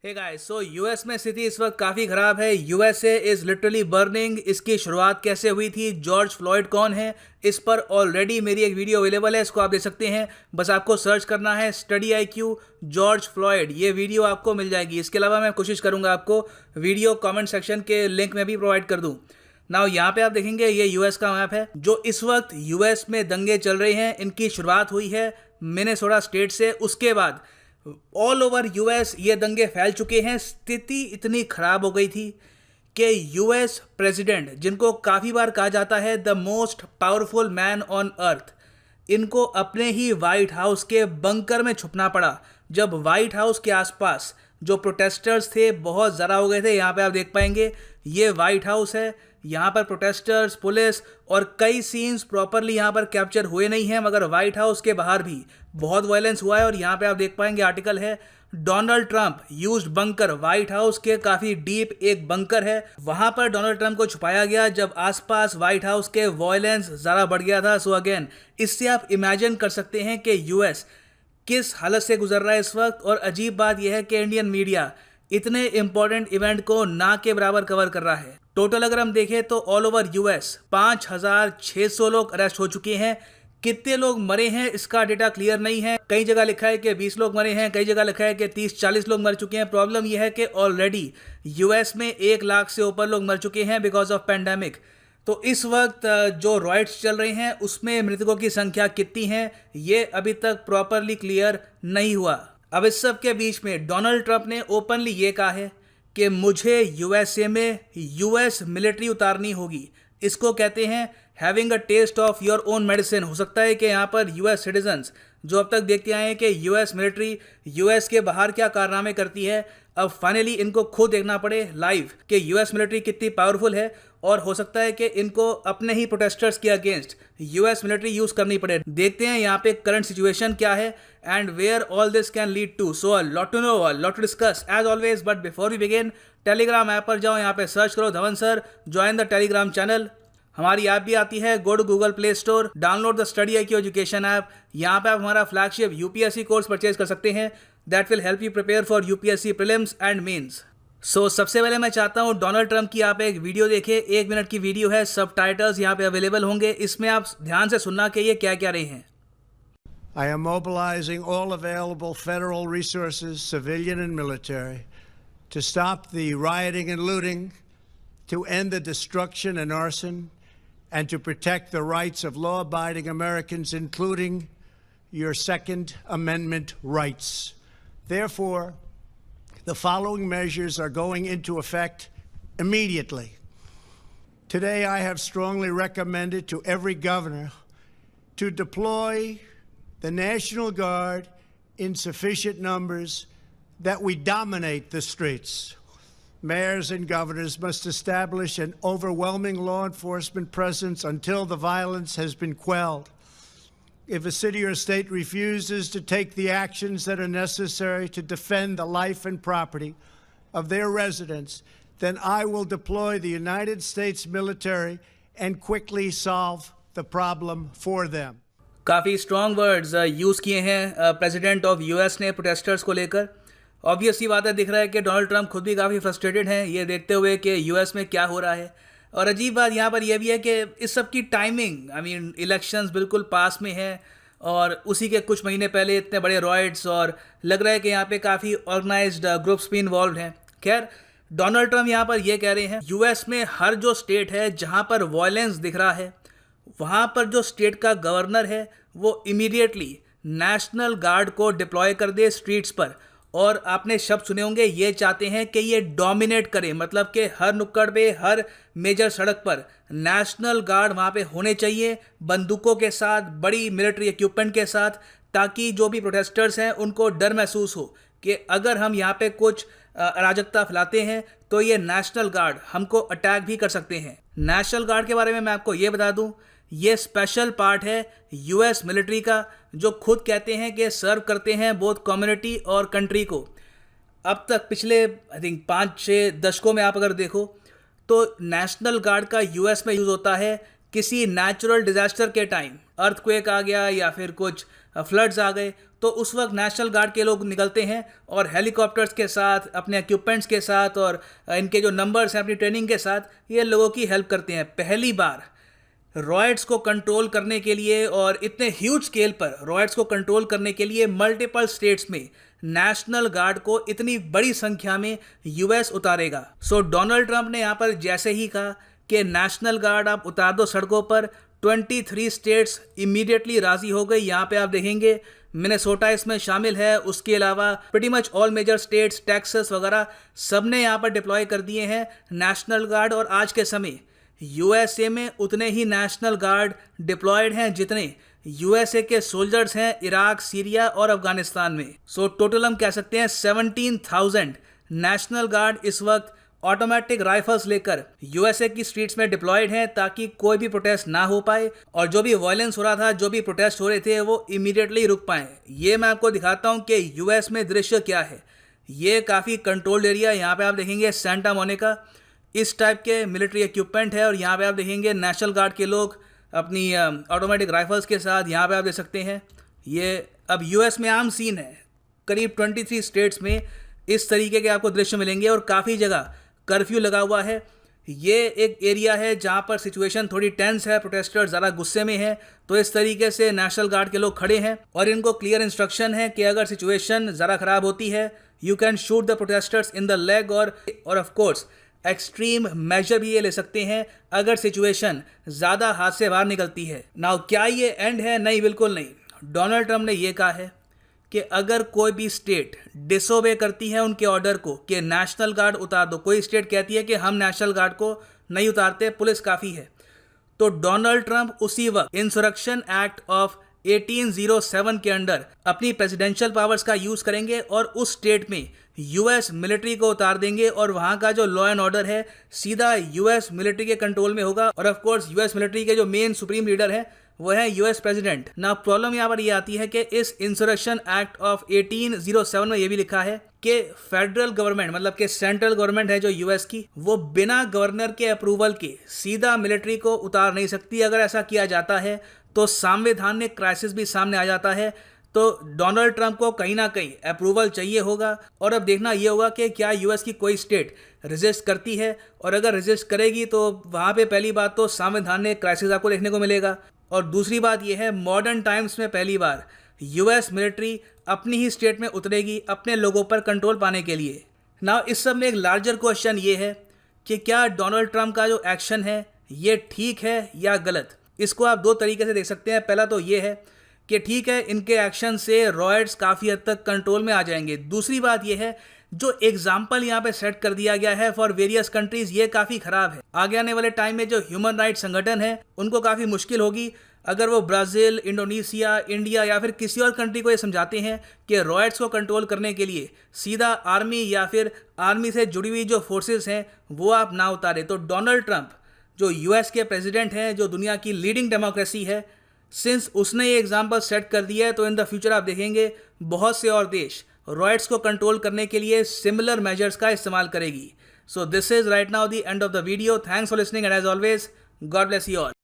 Hey guys, so US में स्थिति इस वक्त काफ़ी ख़राब है। USA is literally burning. इसकी शुरुआत कैसे हुई थी, जॉर्ज फ्लॉयड कौन है, इस पर ऑलरेडी मेरी एक वीडियो अवेलेबल है, इसको आप देख सकते हैं। बस आपको सर्च करना है स्टडी IQ जॉर्ज फ्लॉयड, ये वीडियो आपको मिल जाएगी। इसके अलावा मैं कोशिश करूँगा आपको वीडियो कमेंट सेक्शन के लिंक में भी प्रोवाइड कर दूँ। नाउ यहाँ पे आप देखेंगे ये यूएस का मैप है। जो इस वक्त यूएस में दंगे चल रहे हैं, इनकी शुरुआत हुई है मिनेसोटा स्टेट से। उसके बाद ऑल ओवर यूएस ये दंगे फैल चुके हैं। स्थिति इतनी खराब हो गई थी कि यूएस प्रेसिडेंट, जिनको काफ़ी बार कहा जाता है the most powerful man on earth, इनको अपने ही वाइट हाउस के बंकर में छुपना पड़ा। जब वाइट हाउस के आसपास जो प्रोटेस्टर्स थे बहुत ज़्यादा हो गए थे। यहाँ पे आप देख पाएंगे ये वाइट हाउस है। यहाँ पर प्रोटेस्टर्स, पुलिस और कई सीन्स प्रॉपरली यहाँ पर कैप्चर हुए नहीं हैं, मगर वाइट हाउस के बाहर भी बहुत वायलेंस हुआ है। और यहाँ पे आप देख पाएंगे आर्टिकल है Donald Trump used bunker. White house के काफ़ी डीप एक बंकर है, वहाँ पर डोनाल्ड ट्रंप को छुपाया गया जब आसपास वाइट हाउस के वायलेंस ज़्यादा बढ़ गया था। सो अगेन, इससे आप इमेजिन कर सकते हैं कि यूएस किस हालत से गुजर रहा है इस वक्त। और अजीब बात यह है कि इंडियन मीडिया इतने इंपॉर्टेंट इवेंट को ना के बराबर कवर कर रहा है। टोटल अगर हम देखें तो ऑल ओवर यूएस 5,600 लोग अरेस्ट हो चुके हैं। कितने लोग मरे हैं इसका डेटा क्लियर नहीं है। कई जगह लिखा है कि 20 लोग मरे हैं, कई जगह लिखा है कि 30-40 लोग मर चुके हैं। प्रॉब्लम यह है कि ऑलरेडी यूएस में 1 लाख से ऊपर लोग मर चुके हैं बिकॉज ऑफ पैंडेमिक। तो इस वक्त जो रॉयट्स चल रहे हैं उसमें मृतकों की संख्या कितनी है ये अभी तक प्रॉपरली क्लियर नहीं हुआ। अब इस सब के बीच में डोनाल्ड ट्रंप ने ओपनली ये कहा है कि मुझे यूएसए में यूएस मिलिट्री उतारनी होगी। इसको कहते हैं having a test of your own medicine. हो सकता है कि यहाँ पर यूएस सिटीजन्स जो अब तक देखते आए हैं कि यूएस मिलिट्री यूएस के बाहर क्या कारनामे करती है, अब फाइनली इनको खुद देखना पड़े लाइव कि यूएस मिलिट्री कितनी पावरफुल है। और हो सकता है कि इनको अपने ही प्रोटेस्टर्स के अगेंस्ट यूएस मिलिट्री यूज करनी पड़े। देखते हैं यहाँ पे करंट सिचुएशन क्या है and where all this can lead to. So a lot to know, a lot to discuss as always. But before we begin, Telegram app पर जाओ, यहाँ पे सर्च करो Dhawan sir, join the Telegram channel. हमारी app भी आती है, go to Google Play Store, download the study IQ education app. यहाँ पे आप हमारा फ्लैगशिप यूपीएससी कोर्स परचेज कर सकते हैं that will help you prepare for UPSC prelims and mains. So सबसे पहले मैं चाहता हूँ डोनाल्ड ट्रंप की आप एक वीडियो देखें। 1 मिनट की वीडियो है, सबटाइटल्स यहाँ पे अवेलेबल होंगे। इसमें आप ध्यान से सुनना कि ये क्या क्या रहे हैं। I am mobilizing all available federal resources, civilian and military, to stop the rioting and looting, to end the destruction and arson, and to protect the rights of law-abiding Americans, including your Second Amendment rights. Therefore, the following measures are going into effect immediately. Today, I have strongly recommended to every governor to deploy the National Guard in sufficient numbers that we dominate the streets. Mayors and governors must establish an overwhelming law enforcement presence until the violence has been quelled. If a city or state refuses to take the actions that are necessary to defend the life and property of their residents, then I will deploy the United States military and quickly solve the problem for them. काफ़ी strong words use किए हैं president of US ने protesters को लेकर। Obvious सी बात है, दिख रहा है कि डोनाल्ड ट्रंप खुद भी काफ़ी फ्रस्ट्रेटेड हैं ये देखते हुए कि यूएस में क्या हो रहा है। और अजीब बात यहाँ पर यह भी है कि इस सब की टाइमिंग, आई मीन इलेक्शंस बिल्कुल पास में है और उसी के कुछ महीने पहले इतने बड़े रॉयट्स, और लग रहा है कि यहाँ पे काफ़ी ऑर्गेनाइज्ड ग्रुप्स भी इन्वॉल्व हैं। खैर, डोनाल्ड ट्रंप यहाँ पर यह कह रहे हैं यूएस में हर जो स्टेट है जहाँ पर वायलेंस दिख रहा है, वहाँ पर जो स्टेट का गवर्नर है वो इमीडिएटली नेशनल गार्ड को डिप्लॉय कर दे स्ट्रीट्स पर। और आपने शब्द सुने होंगे, ये चाहते हैं कि ये डोमिनेट करे, मतलब कि हर नुक्कड़ पे, हर मेजर सड़क पर नेशनल गार्ड वहाँ पे होने चाहिए, बंदूकों के साथ, बड़ी मिलिट्री इक्विपमेंट के साथ, ताकि जो भी प्रोटेस्टर्स हैं उनको डर महसूस हो कि अगर हम यहाँ पे कुछ अराजकता फैलाते हैं तो ये नेशनल गार्ड हमको अटैक भी कर सकते हैं। नेशनल गार्ड के बारे में मैं आपको ये बता दूँ, ये स्पेशल पार्ट है यूएस मिलिट्री का, जो खुद कहते हैं कि सर्व करते हैं बोथ कम्युनिटी और कंट्री को। अब तक पिछले आई थिंक 5-6 दशकों में आप अगर देखो तो नेशनल गार्ड का यूएस में यूज़ होता है किसी नेचुरल डिज़ास्टर के टाइम, अर्थक्वेक आ गया या फिर कुछ फ्लड्स आ गए, तो उस वक्त नेशनल गार्ड के लोग निकलते हैं और हेलीकॉप्टर्स के साथ, अपने इक्विपमेंट्स के साथ और इनके जो नंबर्स हैं अपनी ट्रेनिंग के साथ ये लोगों की हेल्प करते हैं। पहली बार रॉयट्स को कंट्रोल करने के लिए और इतने ह्यूज स्केल पर रॉयट्स को कंट्रोल करने के लिए मल्टीपल स्टेट्स में नेशनल गार्ड को इतनी बड़ी संख्या में यूएस उतारेगा। सो डोनाल्ड ट्रंप ने यहाँ पर जैसे ही कहा कि नेशनल गार्ड आप उतार दो सड़कों पर, 23 स्टेट्स इमीडिएटली राजी हो गई। यहाँ पे आप देखेंगे मिनेसोटा इसमें शामिल है, उसके अलावा pretty much all major states, Texas वगैरह सब ने यहाँ पर डिप्लॉय कर दिए हैं नेशनल गार्ड। और आज के समय यूएसए में उतने ही नेशनल गार्ड डिप्लॉयड हैं जितने यूएसए के सोल्जर्स हैं इराक, सीरिया और अफगानिस्तान में। सो टोटल हम कह सकते हैं 17,000 नेशनल गार्ड इस वक्त ऑटोमेटिक राइफल्स लेकर यूएसए की स्ट्रीट्स में डिप्लॉयड हैं ताकि कोई भी प्रोटेस्ट ना हो पाए और जो भी वायलेंस हो रहा था, जो भी प्रोटेस्ट हो रहे थे, वो इमीडिएटली रुक पाए। ये मैं आपको दिखाता हूं कि यूएस में दृश्य क्या है। ये काफ़ी कंट्रोल्ड एरिया, यहाँ पे आप देखेंगे सेंटा मोनिका इस टाइप के मिलिट्री इक्विपमेंट है और यहाँ पे आप देखेंगे नेशनल गार्ड के लोग अपनी ऑटोमेटिक राइफल्स के साथ। यहाँ पे आप देख सकते हैं ये अब यूएस में आम सीन है। करीब 23 स्टेट्स में इस तरीके के आपको दृश्य मिलेंगे और काफ़ी जगह कर्फ्यू लगा हुआ है। ये एक एरिया है जहाँ पर सिचुएशन थोड़ी टेंस है, प्रोटेस्टर्स ज़्यादा गुस्से में है, तो इस तरीके से नेशनल गार्ड के लोग खड़े हैं और इनको क्लियर इंस्ट्रक्शन है कि अगर सिचुएशन ज़रा ख़राब होती है you can shoot the protesters in the leg और ऑफ कोर्स एक्सट्रीम मेजर भी ये ले सकते हैं अगर सिचुएशन ज़्यादा हाथ से बाहर निकलती है। नाउ क्या ये एंड है? नहीं, बिल्कुल नहीं। डोनाल्ड ट्रंप ने ये कहा है कि अगर कोई भी स्टेट डिसोबे करती है उनके ऑर्डर को कि नेशनल गार्ड उतार दो, कोई स्टेट कहती है कि हम नेशनल गार्ड को नहीं उतारते, पुलिस काफ़ी है, तो डोनाल्ड ट्रंप उसी वक्त इंसरेक्शन एक्ट ऑफ 1807 के अंडर अपनी प्रेसिडेंशियल पावर्स का यूज़ करेंगे और उस स्टेट में यूएस मिलिट्री को उतार देंगे और वहाँ का जो लॉ एंड ऑर्डर है सीधा यूएस मिलिट्री के कंट्रोल में होगा। और ऑफ कोर्स यूएस मिलिट्री के जो मेन सुप्रीम लीडर है वो है यूएस प्रेसिडेंट। ना प्रॉब्लम यहाँ पर ये आती है कि इस इंसरेक्शन एक्ट ऑफ 1807 में ये भी लिखा है कि फेडरल गवर्नमेंट, मतलब कि सेंट्रल गवर्नमेंट है जो यूएस की, वो बिना गवर्नर के अप्रूवल के सीधा मिलिट्री को उतार नहीं सकती। अगर ऐसा किया जाता है तो संवैधानिक क्राइसिस भी सामने आ जाता है। तो डोनाल्ड ट्रंप को कहीं ना कहीं अप्रूवल चाहिए होगा और अब देखना ये होगा कि क्या यूएस की कोई स्टेट रेजिस्ट करती है, और अगर रेजिस्ट करेगी तो वहाँ पे पहली बात तो संवैधानिक क्राइसिस आपको देखने को मिलेगा और दूसरी बात यह है मॉडर्न टाइम्स में पहली बार यूएस मिलिट्री अपनी ही स्टेट में उतरेगी अपने लोगों पर कंट्रोल पाने के लिए। ना इस सब में एक लार्जर क्वेश्चन ये है कि क्या डोनाल्ड ट्रंप का जो एक्शन है ये ठीक है या गलत। इसको आप दो तरीके से देख सकते हैं। पहला तो ये है कि ठीक है, इनके एक्शन से रॉयट्स काफ़ी हद तक कंट्रोल में आ जाएंगे। दूसरी बात यह है जो एग्जाम्पल यहाँ पे सेट कर दिया गया है फॉर वेरियस कंट्रीज, ये काफ़ी ख़राब है। आगे आने वाले टाइम में जो ह्यूमन राइट्स संगठन है उनको काफ़ी मुश्किल होगी अगर वो ब्राज़ील, इंडोनेशिया, इंडिया या फिर किसी और कंट्री को ये समझाते हैं कि रॉयट्स को कंट्रोल करने के लिए सीधा आर्मी या फिर आर्मी से जुड़ी हुई जो फोर्सेस हैं वो आप ना उतारें। तो डोनाल्ड ट्रंप जो यूएस के प्रेसिडेंट हैं, जो दुनिया की लीडिंग डेमोक्रेसी है, सिंस उसने ये एग्जाम्पल सेट कर दिया है तो इन द फ्यूचर आप देखेंगे बहुत से और देश रॉयट्स को कंट्रोल करने के लिए सिमिलर मेजर्स का इस्तेमाल करेगी। So this is right now the end of the video. Thanks for listening and as always God bless you all.